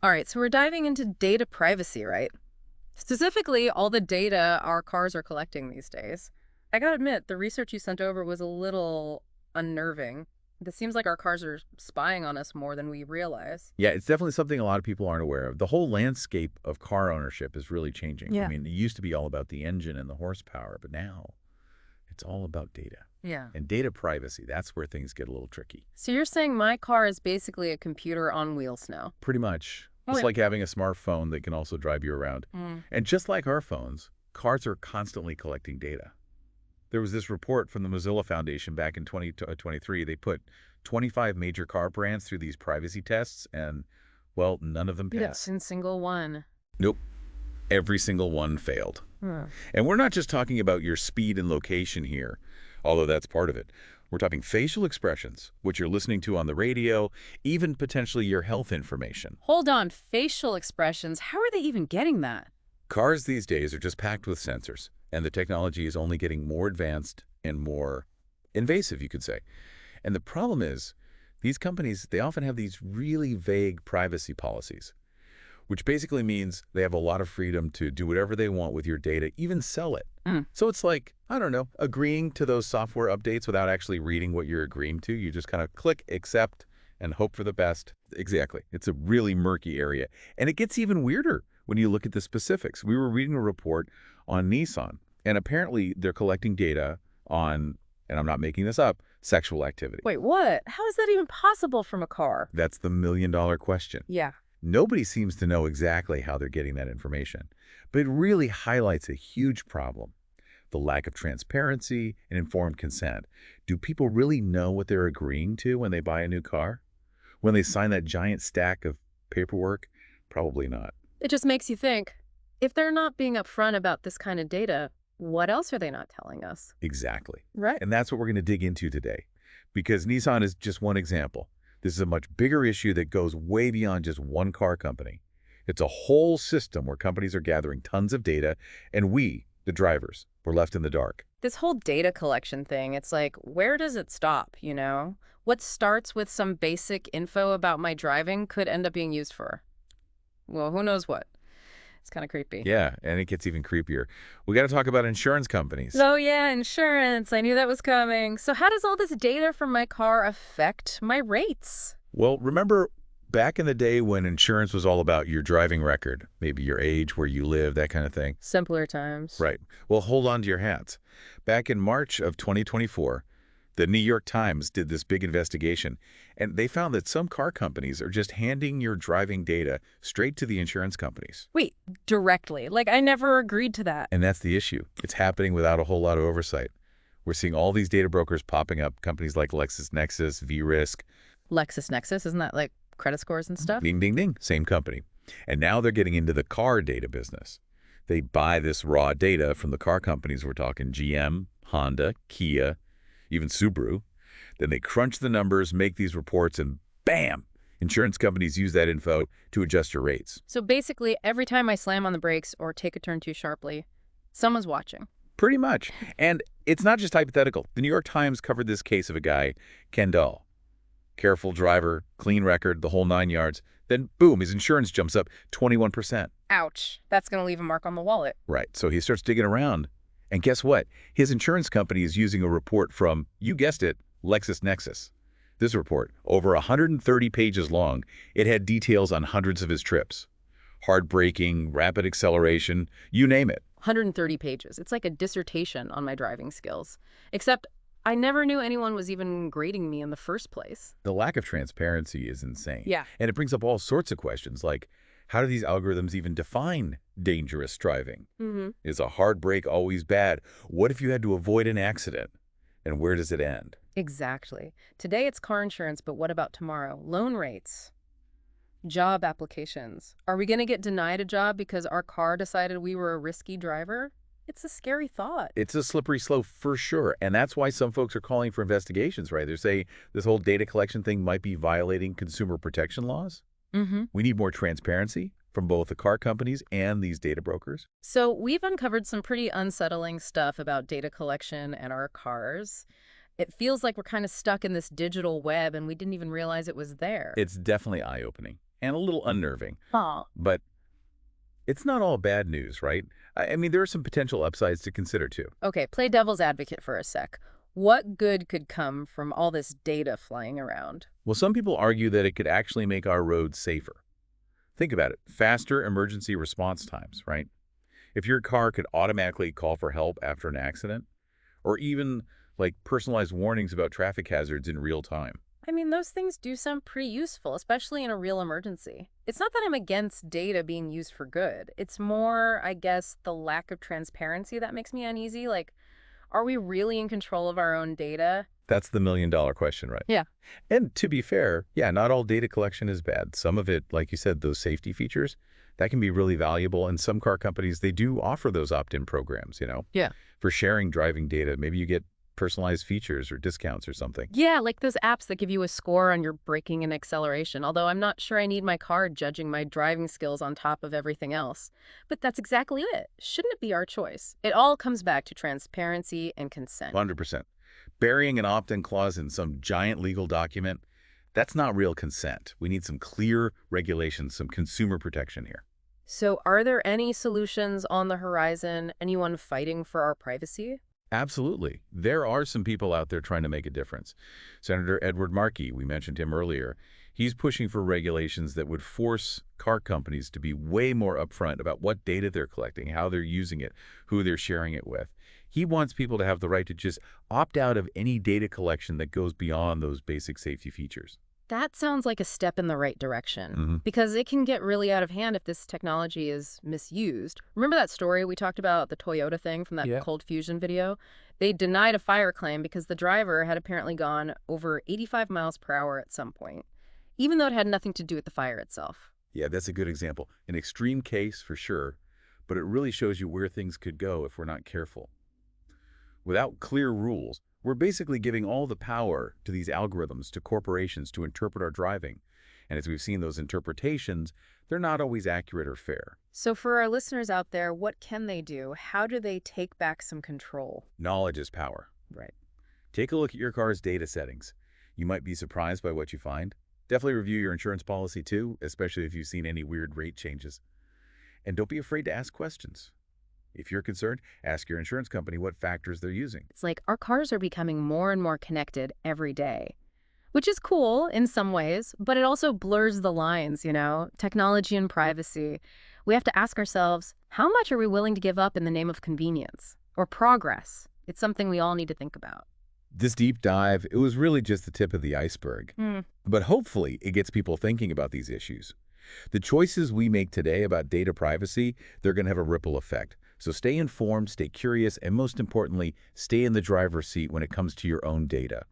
All right, so we're diving into data privacy, right? Specifically, all the data our cars are collecting these days. I gotta admit, the research you sent over was a little unnerving. It seems like our cars are spying on us more than we realize. Yeah, it's definitely something a lot of people aren't aware of. The whole landscape of car ownership is really changing. I Yeah. mean, it used to be all about the engine and the horsepower, but now it's all about data. Yeah. And data privacy, that's where things get a little tricky. So you're saying my car is basically a computer on wheels now? Pretty much. Oh, It's yeah. like having a smartphone that can also drive you around. Mm. And just like our phones, cars are constantly collecting data. There was this report from the Mozilla Foundation back in 2023. They put 25 major car brands through these privacy tests, and, well, none of them Yes, passed. in single one. Nope. Every single one failed. Hmm. And we're not just talking about your speed and location here, although that's part of it. We're talking facial expressions, what you're listening to on the radio, even potentially your health information. Hold on, facial expressions. How are they even getting that? Cars these days are just packed with sensors, and the technology is only getting more advanced and more invasive, you could say. And the problem is, these companies, they often have these really vague privacy policies, which basically means they have a lot of freedom to do whatever they want with your data, even sell it. Mm. So it's like, I don't know, agreeing to those software updates without actually reading what you're agreeing to. You just kind of click accept and hope for the best. Exactly. It's a really murky area. And it gets even weirder when you look at the specifics. We were reading a report on Nissan, and apparently they're collecting data on, and I'm not making this up, sexual activity. Wait, what? How is that even possible from a car? That's the million-dollar question. Yeah. Nobody seems to know exactly how they're getting that information, but it really highlights a huge problem: the lack of transparency and informed consent. Do people really know what they're agreeing to when they buy a new car? When they sign that giant stack of paperwork? Probably not. It just makes you think, if they're not being upfront about this kind of data, what else are they not telling us? Exactly. Right. And that's what we're going to dig into today, because Nissan is just one example. This is a much bigger issue that goes way beyond just one car company. It's a whole system where companies are gathering tons of data, and we, the drivers, we're left in the dark. This whole data collection thing, it's like, where does it stop, you know? What starts with some basic info about my driving could end up being used for, well, who knows what. It's kind of creepy. Yeah, and it gets even creepier. We got to talk about insurance companies. Oh, yeah, insurance. I knew that was coming. So how does all this data from my car affect my rates? Well, remember back in the day when insurance was all about your driving record, maybe your age, where you live, that kind of thing? Simpler times. Right. Well, hold on to your hats. Back in March of 2024, the New York Times did this big investigation, and they found that some car companies are just handing your driving data straight to the insurance companies. Wait, directly. Like, I never agreed to that. And that's the issue. It's happening without a whole lot of oversight. We're seeing all these data brokers popping up, companies like LexisNexis, VRisk. LexisNexis, isn't that like credit scores and stuff? Ding, ding, ding, same company. And now they're getting into the car data business. They buy this raw data from the car companies. We're talking GM, Honda, Kia, even Subaru. Then they crunch the numbers, make these reports, and bam! Insurance companies use that info to adjust your rates. So basically, every time I slam on the brakes or take a turn too sharply, someone's watching. Pretty much. And it's not just hypothetical. The New York Times covered this case of a guy, Ken Dahl. Careful driver, clean record, the whole 9 yards. Then, boom, his insurance jumps up 21%. Ouch. That's going to leave a mark on the wallet. Right. So he starts digging around. And guess what? His insurance company is using a report from, you guessed it, LexisNexis. This report, over 130 pages long, it had details on hundreds of his trips. Hard braking, rapid acceleration, you name it. 130 pages. It's like a dissertation on my driving skills. Except I never knew anyone was even grading me in the first place. The lack of transparency is insane. Yeah. And it brings up all sorts of questions like, how do these algorithms even define dangerous driving? Mm-hmm. Is a hard brake always bad? What if you had to avoid an accident? And where does it end? Exactly. Today it's car insurance, but what about tomorrow? Loan rates, job applications. Are we going to get denied a job because our car decided we were a risky driver? It's a scary thought. It's a slippery slope for sure. And that's why some folks are calling for investigations, right? They're saying this whole data collection thing might be violating consumer protection laws. Mm-hmm. We need more transparency from both the car companies and these data brokers. So we've uncovered some pretty unsettling stuff about data collection and our cars. It feels like we're kind of stuck in this digital web and we didn't even realize it was there. It's definitely eye-opening. and a little unnerving. Oh. But it's not all bad news, right? I mean, there are some potential upsides to consider too. Okay, play devil's advocate for a sec. What good could come from all this data flying around? Well, some people argue that it could actually make our roads safer. Think about it. Faster emergency response times, right? If your car could automatically call for help after an accident, or even like personalized warnings about traffic hazards in real time. I mean, those things do sound pretty useful, especially in a real emergency. It's not that I'm against data being used for good. It's more, I guess, the lack of transparency that makes me uneasy. Like, are we really in control of our own data? That's the million-dollar question, right? Yeah. And to be fair, yeah, not all data collection is bad. Some of it, like you said, those safety features, that can be really valuable. And some car companies, they do offer those opt-in programs, Yeah. for sharing driving data. Maybe you get personalized features or discounts or something. Yeah, like those apps that give you a score on your braking and acceleration, although I'm not sure I need my car judging my driving skills on top of everything else. But that's exactly it. Shouldn't it be our choice? It all comes back to transparency and consent. 100%. Burying an opt-in clause in some giant legal document, that's not real consent. We need some clear regulations, some consumer protection here. So, are there any solutions on the horizon? Anyone fighting for our privacy? Absolutely. There are some people out there trying to make a difference. Senator Edward Markey, we mentioned him earlier, he's pushing for regulations that would force car companies to be way more upfront about what data they're collecting, how they're using it, who they're sharing it with. He wants people to have the right to just opt out of any data collection that goes beyond those basic safety features. That sounds like a step in the right direction hmm because it can get really out of hand if this technology is misused. Remember that story we talked about, the Toyota thing from that Yeah. Cold Fusion video? They denied a fire claim because the driver had apparently gone over 85 miles per hour at some point, even though it had nothing to do with the fire itself. Yeah, that's a good example. An extreme case for sure, but it really shows you where things could go if we're not careful. Without clear rules, we're basically giving all the power to these algorithms, to corporations to interpret our driving. And as we've seen, those interpretations, they're not always accurate or fair. So for our listeners out there, what can they do? How do they take back some control? Knowledge is power. Right. Take a look at your car's data settings. You might be surprised by what you find. Definitely review your insurance policy too, especially if you've seen any weird rate changes. And don't be afraid to ask questions. If you're concerned, ask your insurance company what factors they're using. It's like our cars are becoming more and more connected every day, which is cool in some ways, but it also blurs the lines, technology and privacy. We have to ask ourselves, how much are we willing to give up in the name of convenience or progress? It's something we all need to think about. This deep dive, it was really just the tip of the iceberg. But hopefully it gets people thinking about these issues. The choices we make today about data privacy, they're going to have a ripple effect. So stay informed, stay curious, and most importantly, stay in the driver's seat when it comes to your own data.